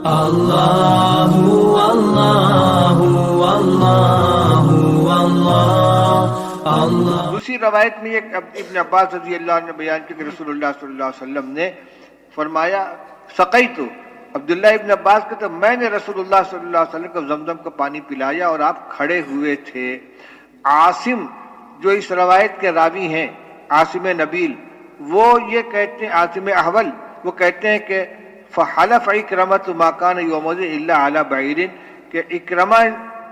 اللہ اللہ اللہ اللہ۔ دوسری روایت میں ایک ابن عباس رضی اللہ عنہ نے بیان کیا کہ رسول اللہ صلی اللہ علیہ وسلم نے فرمایا سقیتو، عبداللہ ابن عباس کہتے میں نے رسول اللہ صلی اللہ علیہ وسلم کو زمزم کا پانی پلایا اور آپ کھڑے ہوئے تھے۔ عاصم جو اس روایت کے راوی ہیں، عاصم نبیل، وہ یہ کہتے ہیں، عاصم احول وہ کہتے ہیں کہ فحلف اکرمۃ ما کان یومئذ الا علی بعیر، کہ اکرمہ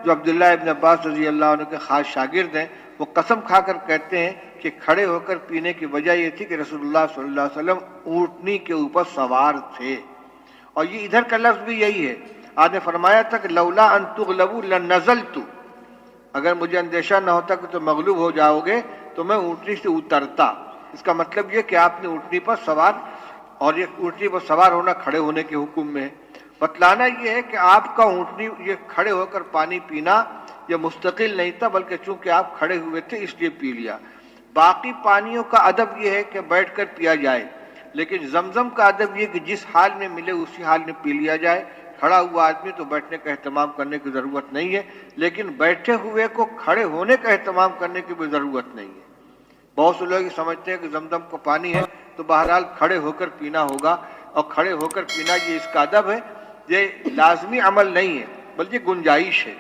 جو عبداللہ ابن عباس رضی اللہ عنہ کے خاص شاگرد ہیں، وہ قسم کھا کر کہتے ہیں کہ کھڑے ہو کر پینے کی وجہ یہ تھی کہ رسول اللہ صلی اللہ علیہ وسلم اونٹنی کے اوپر سوار تھے۔ اور یہ ادھر کا لفظ بھی یہی ہے، آپ نے فرمایا تھا کہ لولا ان تغلبوا لنزلت، اگر مجھے اندیشہ نہ ہوتا کہ تم مغلوب ہو جاؤ گے تو میں اونٹنی سے اترتا۔ اس کا مطلب یہ کہ آپ نے اونٹنی پر سوار، اور یہ اونٹنی پر سوار ہونا کھڑے ہونے کے حکم میں ہے۔ بتلانا یہ ہے کہ آپ کا اونٹنی یہ کھڑے ہو کر پانی پینا یہ مستقل نہیں تھا، بلکہ چونکہ آپ کھڑے ہوئے تھے اس لیے پی لیا۔ باقی پانیوں کا ادب یہ ہے کہ بیٹھ کر پیا جائے، لیکن زمزم کا ادب یہ کہ جس حال میں ملے اسی حال میں پی لیا جائے۔ کھڑا ہوا آدمی تو بیٹھنے کا اہتمام کرنے کی ضرورت نہیں ہے، لیکن بیٹھے ہوئے کو کھڑے ہونے کا اہتمام کرنے کی بھی ضرورت نہیں ہے۔ بہت سے لوگ سمجھتے ہیں کہ زمزم کا پانی ہے تو بہرحال کھڑے ہو کر پینا ہوگا، اور کھڑے ہو کر پینا یہ اس کا ادب ہے، یہ لازمی عمل نہیں ہے بلکہ گنجائش ہے۔